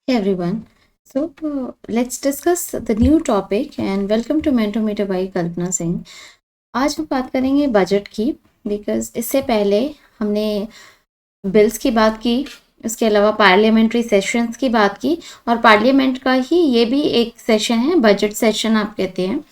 Hey everyone. Let's discuss the new topic and welcome to Mentometer by कल्पना सिंह। आज हम बात करेंगे बजट की, बिकॉज इससे पहले हमने बिल्स की बात की, उसके अलावा पार्लियामेंट्री सेशंस की बात की, और पार्लियामेंट का ही ये भी एक सेशन है, बजट सेशन आप कहते हैं।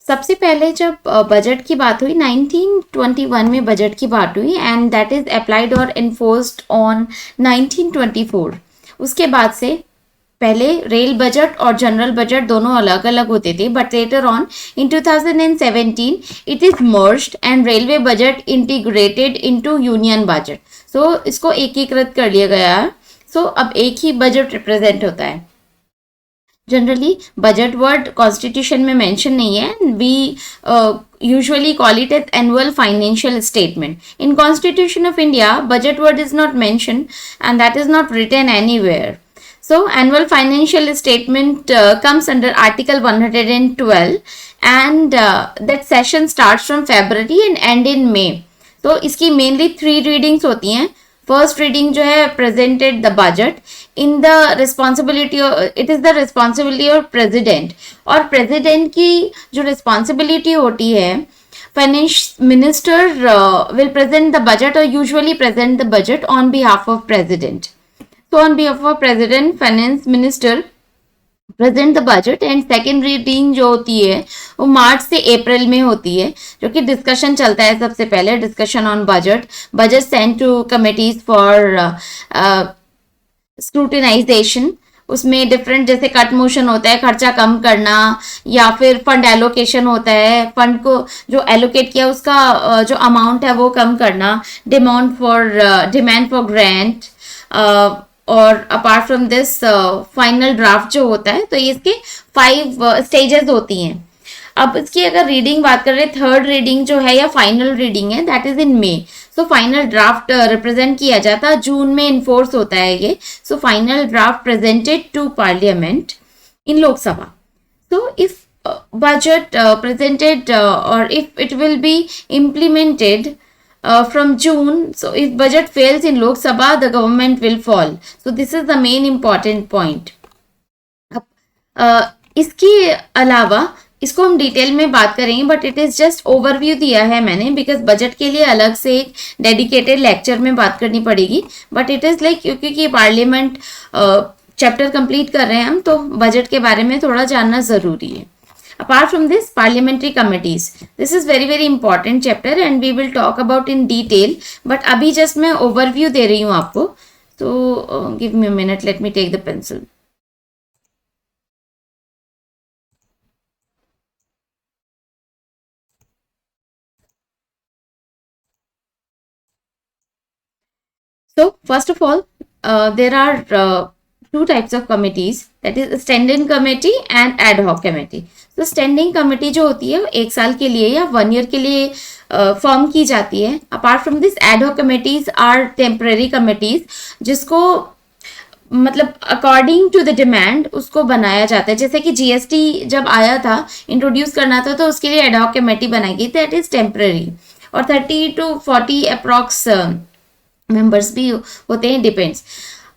सबसे पहले जब बजट की बात हुई 1921 में बजट की बात हुई एंड दैट इज अप्लाइड और इन्फोर्स्ड ऑन 1924। उसके बाद से पहले रेल बजट और जनरल बजट दोनों अलग अलग होते थे, but later on in 2017 it is merged and railway budget integrated into union budget. So इसको एकीकृत कर लिया गया है। अब एक ही बजट रिप्रेजेंट होता है। जनरली बजट वर्ड कॉन्स्टिट्यूशन में मेंशन नहीं है। We usually call it as annual financial statement. In Constitution of India, budget word is not mentioned and that is not written anywhere. So annual financial statement comes under Article 112 and that session starts from February and end in May. तो इसकी mainly 3 readings होती हैं। First reading जो है presented the budget in the responsibility, it is the responsibility of president, और president की जो responsibility होती है, finance minister will present the budget और usually present the budget on behalf of president. So on behalf of President, Finance Minister present the budget and second reading जो होती है वो मार्च से अप्रैल में होती है, जो कि डिस्कशन चलता है। सबसे पहले discussion on budget send to committees for scrutinization. उसमें डिफरेंट जैसे कट मोशन होता है, खर्चा कम करना, या फिर फंड एलोकेशन होता है, फंड को जो एलोकेट किया उसका जो अमाउंट है वो कम करना, डिमांड फॉर ग्रांट, और apart from this final draft जो होता है। तो इसके 5 स्टेजेस होती हैं। अब इसकी अगर रीडिंग बात करें, थर्ड रीडिंग जो है या फाइनल रीडिंग है, that is in May. Final draft represent किया जाता है, जून में इन्फोर्स होता है ये। Final draft presented to parliament in Lok Sabha. If budget presented or if it will be implemented from June, so if budget fails in Lok Sabha, the government will fall. So this is the main important point. इसके अलावा इसको हम detail में बात करेंगे, but it is just overview दिया है मैंने, बिकॉज बजट के लिए अलग से एक डेडिकेटेड लेक्चर में बात करनी पड़ेगी। बट इट इज़ लाइक क्योंकि पार्लियामेंट चैप्टर कंप्लीट कर रहे हैं हम, तो बजट के बारे में थोड़ा जानना ज़रूरी है। Apart from this, parliamentary committees. This is very very important chapter and we will talk about in detail. But अभी just मैं overview दे रही हूँ आपको। So give me a minute. Let me take the pencil. So first of all, there are 2 types of committees, that is standing committee and ad hoc committee. तो standing committee जो होती है वो 1 साल के लिए या 1 ईयर के लिए फॉर्म की जाती है। Apart from this, ad hoc committees are temporary committees, जिसको मतलब अकॉर्डिंग टू द डिमांड उसको बनाया जाता है। जैसे कि जीएसटी जब आया था, इंट्रोड्यूस करना था, तो उसके लिए एड हॉक कमेटी बनाई गई, दैट इज टेम्पररी, और 30 to 40 अप्रॉक्स मेंबर्स भी होते हैं, डिपेंड्स।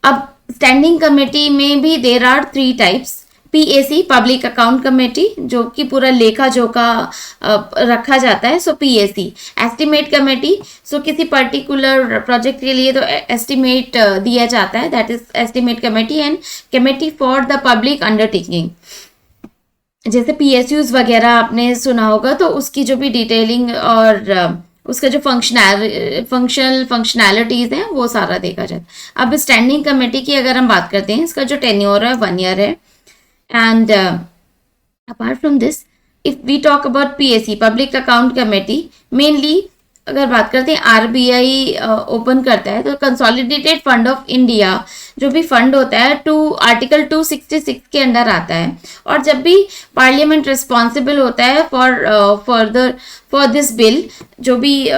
अब स्टैंडिंग कमेटी में भी there are 3 types. PAC, public account committee, जो कि पूरा लेखा जोखा रखा जाता है, पीएसी। एस्टिमेट कमेटी, किसी पर्टिकुलर प्रोजेक्ट के लिए तो एस्टिमेट दिया जाता है, that is estimate committee. And committee for the public undertaking, जैसे पीएसयूज वगैरह आपने सुना होगा, तो उसकी जो भी डिटेलिंग और उसका जो फंक्शनैलिटीज हैं वो सारा देखा जाता है। अब स्टैंडिंग कमेटी की अगर हम बात करते हैं, इसका जो टेन्योर है 1 ईयर है। And apart from this, if we talk about PAC, public account committee, mainly अगर बात करते हैं आरबीआई ओपन करता है, तो कंसोलिडेटेड फंड ऑफ इंडिया जो भी फंड होता है आर्टिकल 266 के अंडर आता है। और जब भी पार्लियामेंट रिस्पॉन्सिबल होता है फॉर दिस बिल, जो भी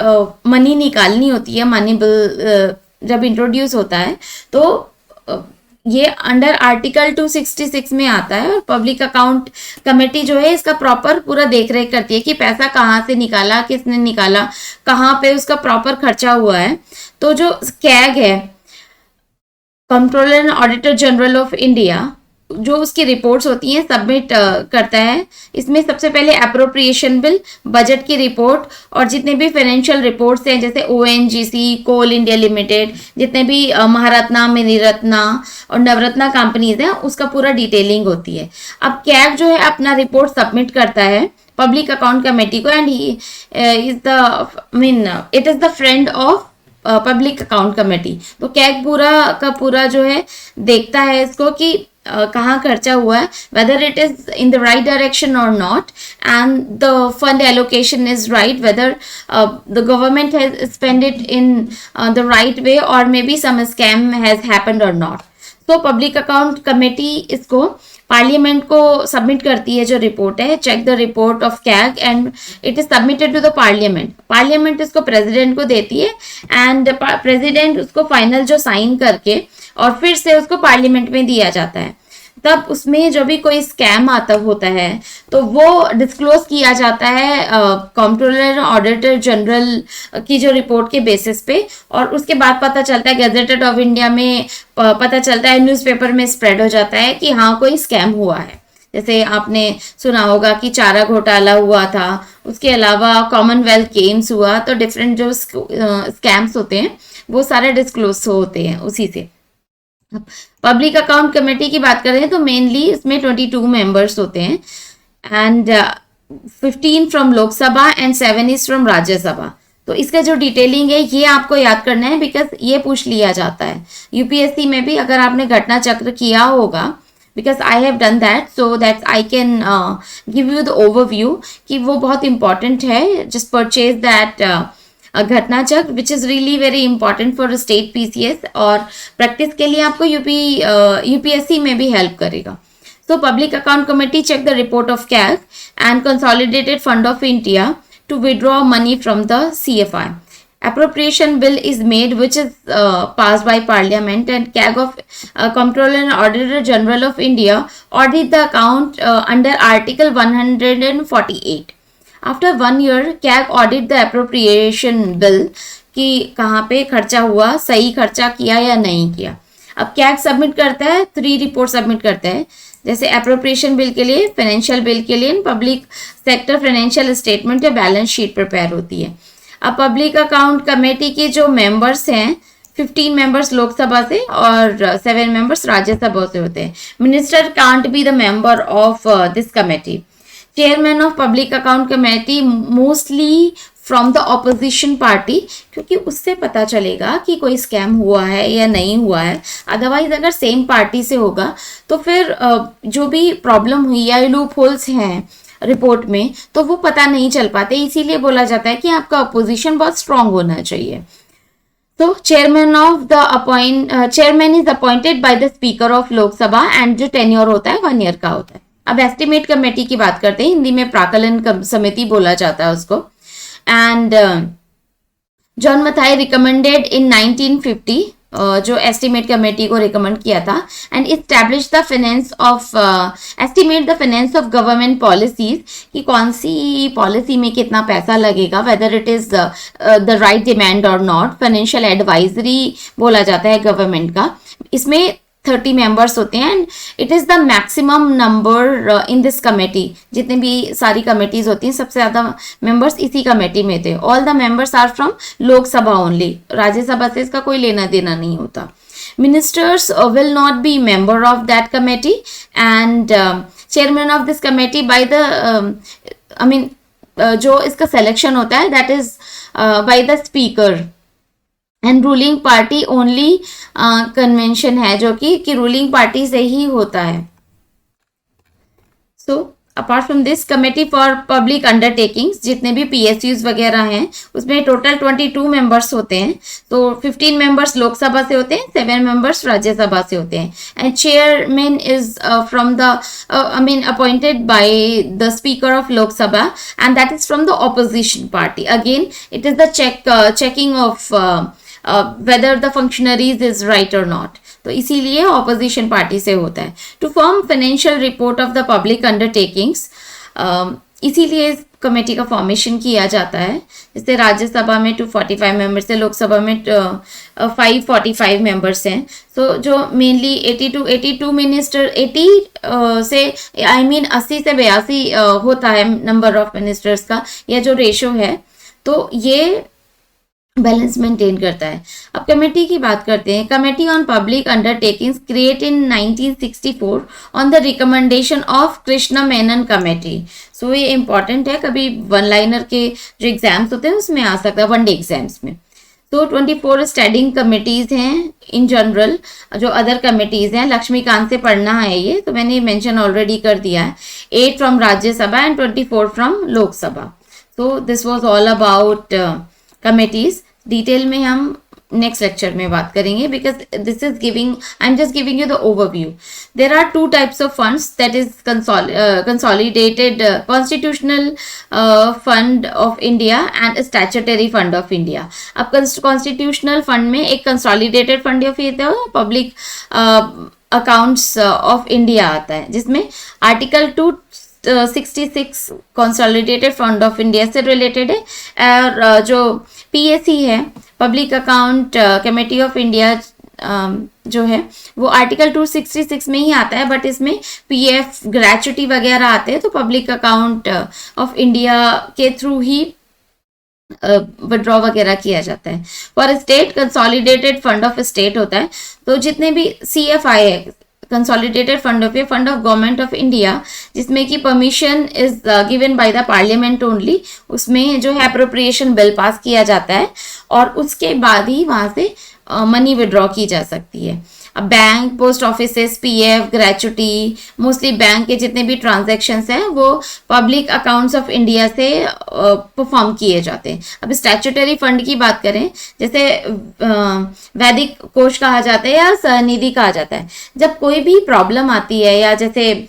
मनी निकालनी होती है, मनी बिल जब इंट्रोड्यूस होता है, तो ये अंडर आर्टिकल 266 में आता है। और पब्लिक अकाउंट कमेटी जो है इसका प्रॉपर पूरा देख रेख करती है कि पैसा कहाँ से निकाला, किसने निकाला, कहाँ पे उसका प्रॉपर खर्चा हुआ है। तो जो कैग है, controller and auditor general of India जो उसकी रिपोर्ट्स होती हैं सबमिट करता है। इसमें सबसे पहले अप्रोप्रिएशन बिल, बजट की रिपोर्ट और जितने भी फाइनेंशियल रिपोर्ट्स हैं जैसे ओएनजीसी, कोल इंडिया लिमिटेड, जितने भी महारत्ना, मिनीरत्ना और नवरत्ना कंपनीज हैं उसका पूरा डिटेलिंग होती है। अब कैग जो है अपना रिपोर्ट सबमिट करता है पब्लिक अकाउंट कमेटी को and he is the it is the friend of public account committee. तो कैग पूरा का पूरा जो है देखता है इसको कि कहाँ खर्चा हुआ है, whether it is in the right direction or not, and the fund allocation is right, whether the government has spent it in the right way or maybe some scam has happened or not. तो public account committee इसको parliament को submit करती है जो report है, check the report of CAG and it is submitted to the parliament. Parliament इसको president को देती है एंड प्रेसिडेंट उसको फाइनल जो साइन करके और फिर से उसको पार्लियामेंट में दिया जाता है। तब उसमें जो भी कोई स्कैम आता होता है तो वो डिस्क्लोज किया जाता है कंट्रोलर ऑडिटर जनरल की जो रिपोर्ट के बेसिस पे, और उसके बाद पता चलता है गैजेटेड ऑफ इंडिया में पता चलता है, न्यूज़पेपर में स्प्रेड हो जाता है कि हाँ कोई स्कैम हुआ है। जैसे आपने सुना होगा कि चारा घोटाला हुआ था, उसके अलावा कॉमनवेल्थ गेम्स हुआ, तो डिफरेंट जो स्कैम्स होते हैं वो सारे डिस्क्लोज होते हैं उसी से। पब्लिक अकाउंट कमेटी की बात करें तो मेनली इसमें 22 मेंबर्स होते हैं and 15 from Lok Sabha and 7 is from Rajya Sabha. तो इसका जो डिटेलिंग है ये आपको याद करना है बिकॉज ये पूछ लिया जाता है यूपीएससी में भी, अगर आपने घटना चक्र किया होगा, because I have done that so that I can give you the overview कि वो बहुत इंपॉर्टेंट है। Just purchase that Ghatna Chakra which is really very important for state PCS और प्रैक्टिस के लिए आपको यूपीएससी में भी हेल्प करेगा। So public account committee check the report of CAG and consolidated fund of India to withdraw money from the CFI. Appropriation bill is made which is passed by parliament and CAG of Comptroller and Auditor General of India audit the account under article 148. After 1 year CAG audit the appropriation bill कि कहाँ पे खर्चा हुआ, सही खर्चा किया या नहीं किया। अब CAG सबमिट करता है 3 रिपोर्ट सबमिट करता है, जैसे अप्रोप्रिएशन बिल के लिए, फाइनेंशियल बिल के लिए पब्लिक सेक्टर फाइनेंशियल स्टेटमेंट या बैलेंस शीट प्रिपेयर होती है। अब पब्लिक अकाउंट कमेटी के जो मेंबर्स हैं 15 मेंबर्स लोकसभा से और 7 मेंबर्स राज्यसभा से होते हैं। Minister can't be the member of this committee. Chairman of public account committee mostly from the opposition party, क्योंकि उससे पता चलेगा कि कोई स्कैम हुआ है या नहीं हुआ है। अदरवाइज अगर सेम पार्टी से होगा तो फिर जो भी प्रॉब्लम हुई या लूप होल्स हैं रिपोर्ट में तो वो पता नहीं चल पाते, इसीलिए बोला जाता है कि आपका अपोजिशन बहुत स्ट्रांग होना चाहिए। तो chairman is appointed by the speaker of Lok Sabha and जो टेन्योर होता है 1 ईयर का होता है। अब एस्टिमेट कमेटी की बात करते हैं, हिंदी में प्राकलन समिति बोला जाता है उसको। And John Mathai recommended in 1950 जो एस्टिमेट कमेटी को रिकमेंड किया था and establish the finance of estimate the finance of government policies कि कौन सी पॉलिसी में कितना पैसा लगेगा, whether it is the right demand और नॉट। फाइनेंशियल एडवाइजरी बोला जाता है गवर्नमेंट का। इसमें 30 मेंबर्स होते हैं and it is the maximum number in this committee. जितने भी सारी कमेटीज होती हैं सबसे ज़्यादा मेंबर्स इसी कमेटी में थे। All the members are from Lok Sabha only, Rajya Sabha से इसका कोई लेना देना नहीं होता। Ministers will not be member of that committee and chairman of this committee by the जो इसका सिलेक्शन होता है that is by the speaker and ruling party only convention है जो कि रूलिंग पार्टी से ही होता है। So apart from this committee for public undertakings जितने भी PSUs वगैरह हैं उसमें टोटल 22 मेंबर्स होते हैं। तो 15 मेंबर्स लोकसभा से होते हैं, 7 मेंबर्स राज्यसभा से होते हैं and chairman is from the appointed by the speaker of Lok Sabha and that is from the opposition party. Again it is the checking of whether the functionaries is right or not, तो इसीलिए opposition party से होता है। To form financial report of the public undertakings इसीलिए इस committee का formation किया जाता है। जैसे राज्यसभा में 245 मेंबर्स है, लोकसभा में 545 मेंबर्स हैं। तो जो मेनली 82 मिनिस्टर 80 से आई मीन 80 से 82 होता है नंबर ऑफ मिनिस्टर्स का, या जो रेशो है, तो ये बैलेंस मेंटेन करता है। अब कमेटी की बात करते हैं। Committee on public undertakings create in 1964 on the recommendation of Krishna Menon committee. So ये इंपॉर्टेंट है, कभी वन लाइनर के जो एग्जाम्स होते हैं उसमें आ सकता है, वनडे एग्जाम्स में। तो 24 स्टैंडिंग कमिटीज हैं इन जनरल, जो अदर कमिटीज हैं। लक्ष्मीकांत से पढ़ना है ये, तो मैंने मेंशन ऑलरेडी कर दिया है। 8 from Rajya Sabha and 24 from Lok Sabha. So this was all about committees. Detail में हम नेक्स्ट लेक्चर में बात करेंगे, because this is giving, I am just giving you the overview. There are 2 types of funds, that is consolidated constitutional fund of India and statutory fund of India. अब constitutional fund में एक consolidated fund of India, public accounts of India आता है, जिसमें article 266 consolidated fund of India से related है। और जो पीएसी है, public account committee of India, जो है वो आर्टिकल 266 में ही आता है, बट इसमें पीएफ ग्रेचुटी वगैरह आते हैं, तो पब्लिक अकाउंट ऑफ इंडिया के थ्रू ही विड्रॉ वगैरह किया जाता है। For state consolidated fund of state होता है। तो जितने भी सीएफआई है, consolidated fund of government of India, जिसमें कि permission is given by the parliament only, उसमें जो है अप्रोप्रिएशन बिल पास किया जाता है और उसके बाद ही वहां से मनी विड्रॉ की जा सकती है। अब bank, post offices, PF, gratuity, mostly bank के जितने भी ट्रांजैक्शंस हैं वो पब्लिक अकाउंट्स ऑफ इंडिया से परफॉर्म किए जाते हैं। अब स्टैट्यूटरी फंड की बात करें, जैसे वैदिक कोष कहा जाता है या सहनिधि कहा जाता है। जब कोई भी प्रॉब्लम आती है, या जैसे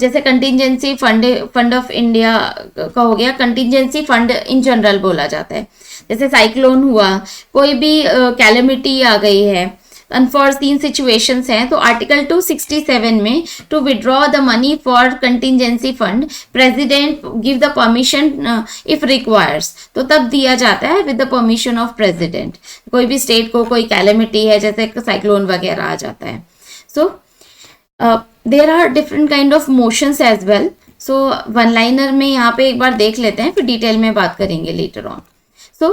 जैसे कंटिजेंसी फंड ऑफ इंडिया का हो गया, कंटिजेंसी फंड इन जनरल बोला जाता है। जैसे साइक्लोन हुआ, कोई भी कैलेमिटी आ गई है, अनफॉर्सीन सिचुएशंस हैं, तो आर्टिकल 267 में to withdraw the money for contingency fund president give the permission if requires, तो तब दिया जाता है with the permission of president. कोई भी स्टेट को कोई कैलेमिटी है, जैसे साइक्लोन वगैरह आ जाता है। So there are different kind of motions as well. So one liner में यहाँ पे एक बार देख लेते हैं, फिर डिटेल में बात करेंगे लेटर ऑन। सो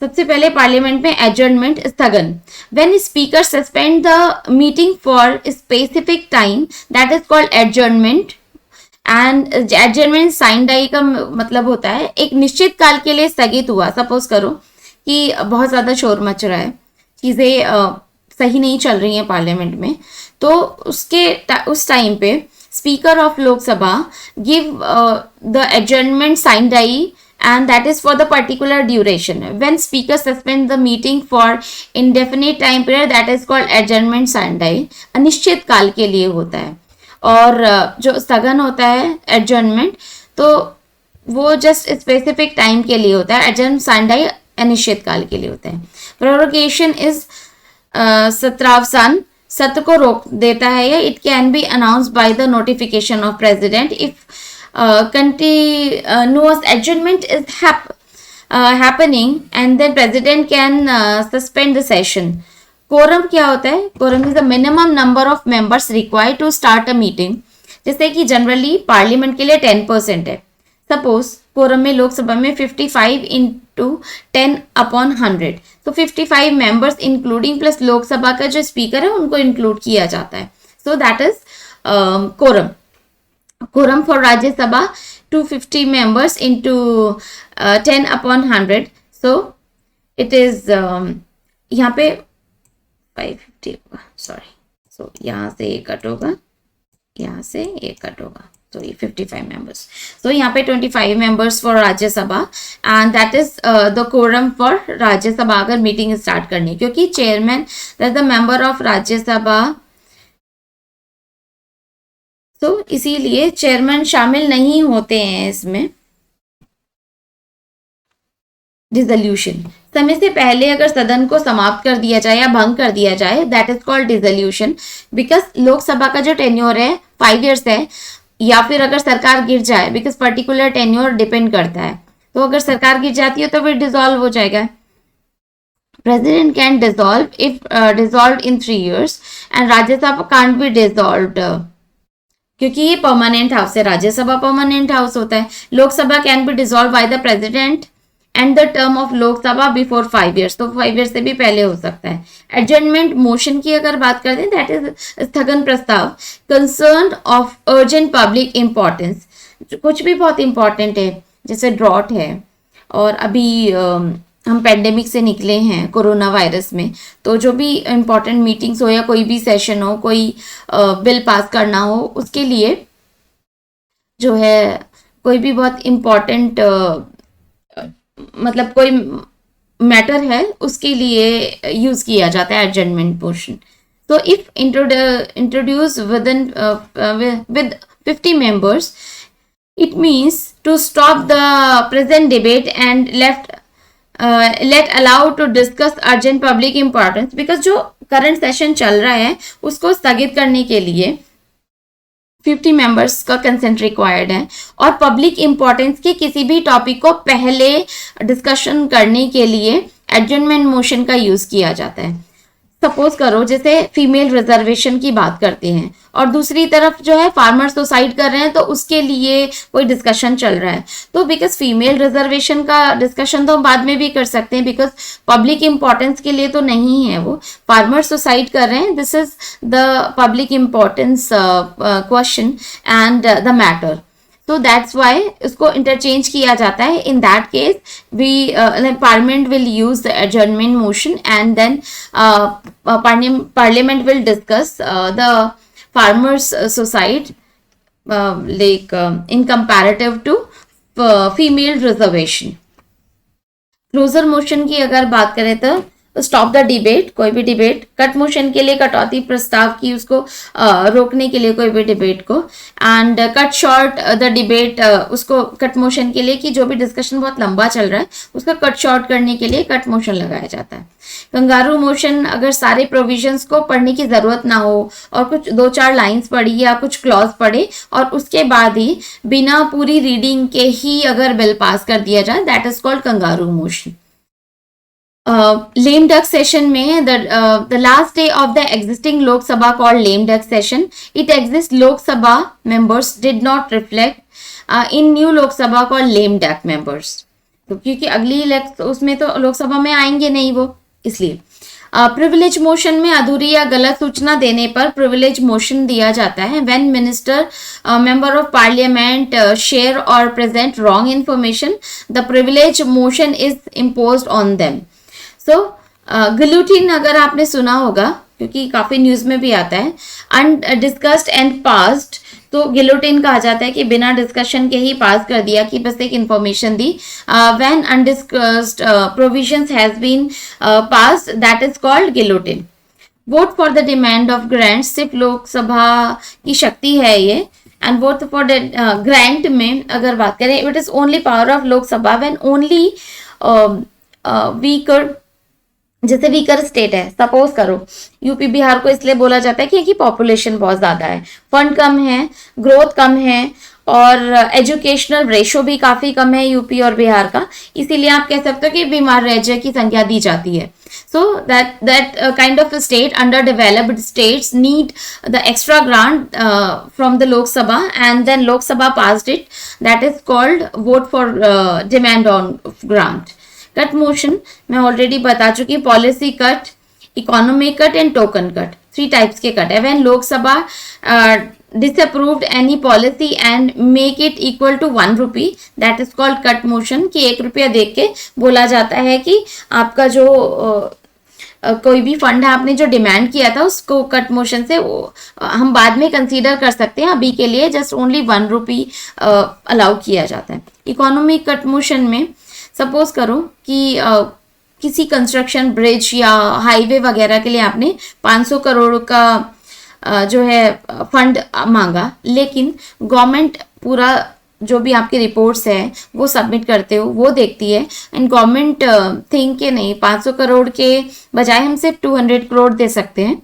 सबसे पहले पार्लियामेंट में एडजर्नमेंट, स्थगन। When speaker suspend the meeting for specific time, that is called adjournment. And adjournment sine die का मतलब होता है एक निश्चित काल के लिए स्थगित हुआ। सपोज करो कि बहुत ज़्यादा शोर मच रहा है, चीज़ें सही नहीं चल रही हैं पार्लियामेंट में, तो उस टाइम पे speaker of Lok Sabha give the adjournment sine die, and that is for the particular duration. When speaker suspend the meeting for indefinite time period, that is called adjournment sine. अनिश्चित काल के लिए होता है। और जो स्थगन होता है adjournment, तो वो जस्ट स्पेसिफिक टाइम के लिए होता है। adjournment sine अनिश्चित काल के लिए होता है। prorogation is सत्रावसान, सत्र को रोक देता है, या it can be announced by the notification of president if continuous adjournment is happening, and then president can suspend the session. Quorum क्या होता है? Quorum is the minimum number of members required to start a meeting. जैसे कि generally parliament के लिए 10% है। Suppose quorum में लोकसभा में 55 into 10/100, तो 55 मेंबर्स इंक्लूडिंग प्लस लोकसभा का जो स्पीकर है उनको इंक्लूड किया जाता है। So that is quorum. Quorum for Rajya Sabha 250 members into 10/100. So it is यहाँ पे 550 होगा, सॉरी। सो यहाँ से ये कट होगा, यहाँ से ये कट होगा, तो ये 55 members. So यहाँ पे 25 members for राज्य सभा, and that is the quorum for राज्य सभा अगर मीटिंग स्टार्ट करनी, क्योंकि chairman that the member of राज्य सभा, तो इसीलिए चेयरमैन शामिल नहीं होते हैं इसमें। डिसोल्यूशन, समय से पहले अगर सदन को समाप्त कर दिया जाए या भंग कर दिया जाए, that is called dissolution. Because Lok Sabha का जो टेन्योर है 5 years है, या फिर अगर सरकार गिर जाए, बिकॉज पर्टिकुलर टेन्योर डिपेंड करता है, तो अगर सरकार गिर जाती है तो फिर डिसॉल्व हो जाएगा. President can dissolve if dissolved in 3 years, and Rajya Sabha can't be dissolved क्योंकि ये परमानेंट हाउस है. राज्यसभा परमानेंट हाउस होता है. Lok Sabha can be dissolve by the president and the term of Lok Sabha before 5 years, तो 5 years से भी पहले हो सकता है. एडजर्नमेंट मोशन की अगर बात करते हैं, दैट इज स्थगन प्रस्ताव concern of urgent public importance. कुछ भी बहुत इंपॉर्टेंट है, जैसे ड्रॉट है, और अभी हम पेंडेमिक से निकले हैं कोरोना वायरस में, तो जो भी इम्पोर्टेंट मीटिंग्स हो या कोई भी सेशन हो, कोई बिल पास करना हो, उसके लिए जो है कोई भी बहुत इम्पोर्टेंट मतलब कोई मैटर है, उसके लिए यूज किया जाता है एडजर्नमेंट मोशन. तो if introduce with 50 members, it means to stop the present debate and let allow to discuss urgent public importance, because जो करंट सेशन चल रहा है उसको स्थगित करने के लिए 50 members का कंसेंट रिक्वायर्ड है, और पब्लिक इंपॉर्टेंस के किसी भी टॉपिक को पहले डिस्कशन करने के लिए एडजर्नमेंट मोशन का यूज किया जाता है. सपोज करो जैसे फीमेल रिजर्वेशन की बात करते हैं, और दूसरी तरफ जो है फार्मर सुसाइड कर रहे हैं, तो उसके लिए कोई डिस्कशन चल रहा है, तो बिकॉज फीमेल रिजर्वेशन का डिस्कशन तो हम बाद में भी कर सकते हैं, बिकॉज पब्लिक इंपॉर्टेंस के लिए तो नहीं है वो. फार्मर सुसाइड कर रहे हैं, this is the public importance question and the matter, तो दैट्स वाई इसको इंटरचेंज किया जाता है. In that case we parliament will use the adjournment motion, and then parliament will discuss the farmers suicide like in comparative to female reservation. Closure motion की अगर बात करें तो स्टॉप द डिबेट, कोई भी डिबेट. कट मोशन के लिए कटौती प्रस्ताव की उसको रोकने के लिए कोई भी डिबेट को. And cut short the debate, उसको कट मोशन के लिए कि जो भी डिस्कशन बहुत लंबा चल रहा है उसको कट शॉर्ट करने के लिए कट मोशन लगाया जाता है. कंगारू मोशन, अगर सारे प्रोविजंस को पढ़ने की जरूरत ना हो और कुछ 2-4 लाइंस पढ़ी या कुछ क्लॉज पढ़े और उसके बाद ही बिना पूरी रीडिंग के ही अगर बिल पास कर दिया जाए, that is called kangaroo motion. lame duck session में the last day of the existing Lok Sabha called lame duck session. It exists Lok Sabha members did not reflect in new Lok Sabha called lame duck members. तो क्योंकि अगली उसमें तो लोकसभा में आएंगे नहीं वो, इसलिए. प्रिविलेज मोशन में अधूरी या गलत सूचना देने पर प्रिविलेज मोशन दिया जाता है. When minister member of parliament share और present wrong information, the privilege motion is imposed on them. So guillotine अगर आपने सुना होगा, क्योंकि काफी न्यूज में भी आता है, अनडिस्कस्ड एंड पास्ड, तो गिलोटिन कहा जाता है कि बिना डिस्कशन के ही पास कर दिया, कि बस एक इंफॉर्मेशन दी. When undiscussed provisions has been passed, that is called guillotine. Vote for the demand of grant, सिर्फ लोकसभा की शक्ति है ये. And vote for the grant में अगर बात करें, it is only power of Lok Sabha when only weaker, जैसे वीकर स्टेट है, सपोज करो यूपी बिहार को इसलिए बोला जाता है कि पॉपुलेशन बहुत ज्यादा है, फंड कम है, ग्रोथ कम है, और एजुकेशनल रेशो भी काफी कम है यूपी और बिहार का, इसीलिए आप कह सकते हो कि बीमार राज्य की संख्या दी जाती है. So that kind of state, under developed states need the extra grant from the Lok Sabha, and then Lok Sabha passed it, that is called vote for demand on grant. Cut motion मैं ऑलरेडी बता चुकी, policy cut, economy cut and token cut. 3 types के cut है. When Lok Sabha disapproved any policy and make it equal to 1 rupee, that is called cut motion, कि 1 रुपया देख के बोला जाता है कि आपका जो कोई भी फंड है आपने जो डिमांड किया था उसको कट मोशन से हम बाद में कंसीडर कर सकते हैं, अभी के लिए जस्ट ओनली 1 rupee अलाउ किया जाता है. इकोनॉमी कट मोशन में सपोज करो कि किसी कंस्ट्रक्शन, ब्रिज या हाईवे वगैरह के लिए आपने 500 करोड़ का जो है फंड मांगा, लेकिन गवर्नमेंट पूरा जो भी आपकी रिपोर्ट्स है वो सबमिट करते हो, वो देखती है, एंड गवर्नमेंट थिंक के नहीं 500 करोड़ के बजाय हम सिर्फ 200 करोड़ दे सकते हैं,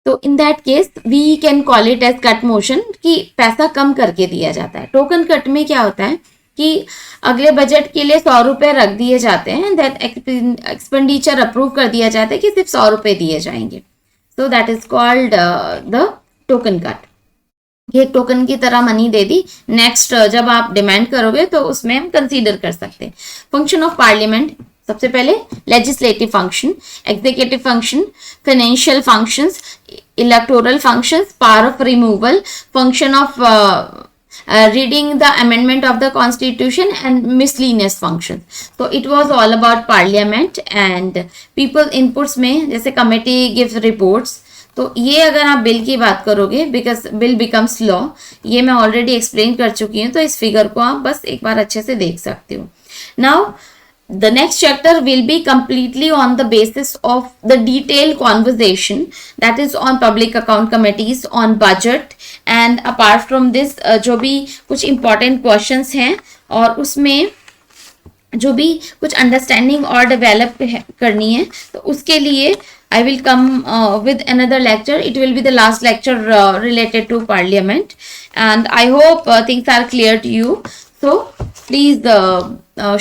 तो in that case we can call it as cut motion, कि पैसा कम करके दिया जाता है। टोकन कट में क्या होता है कि अगले बजट के लिए 100 रुपये रख दिए जाते हैं, दैट एक्सपेंडिचर अप्रूव कर दिया जाता है कि सिर्फ 100 रुपये दिए जाएंगे। सो that is called the token cut. ये टोकन की तरह मनी दे दी, नेक्स्ट जब आप डिमांड करोगे तो उसमें हम कंसीडर कर सकते हैं। फंक्शन ऑफ पार्लियामेंट, सबसे पहले legislative function, executive function, financial functions, electoral functions, power of removal, function of reading the amendment of the constitution, and miscellaneous functions. So it was all about parliament and people inputs में जैसे committee gives reports. तो ये अगर आप bill की बात करोगे, because bill becomes law, ये मैं ऑलरेडी एक्सप्लेन कर चुकी हूँ, तो इस फिगर को आप बस एक बार अच्छे से देख सकते हो। Now the next chapter will be completely on the basis of the detailed conversation that is on public account committees, on budget, and apart from this जो भी कुछ important questions हैं और उसमें जो भी कुछ अंडरस्टैंडिंग और डेवलप करनी है, तो उसके लिए I will come with another lecture. It will be the last lecture related to parliament, and I hope things are clear to you. So please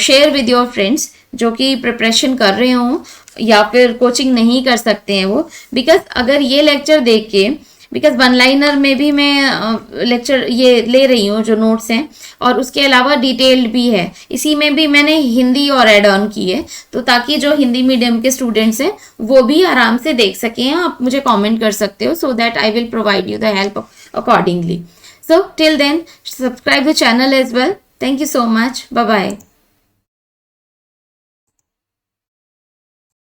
share with your friends जो कि preparation कर रहे हो या फिर कोचिंग नहीं कर सकते हैं वो, बिकॉज अगर ये लेक्चर देख के, बिकॉज वन लाइनर में भी मैं लेक्चर ये ले रही हूँ जो नोट्स हैं, और उसके अलावा डिटेल्ड भी है, इसी में भी मैंने हिंदी और एड ऑन की है, तो ताकि जो हिंदी मीडियम के स्टूडेंट्स हैं वो भी आराम से देख सकें। आप मुझे कमेंट कर सकते हो, so that I will provide you the help accordingly. So till then, subscribe the channel as well. Thank you so much. Bye bye.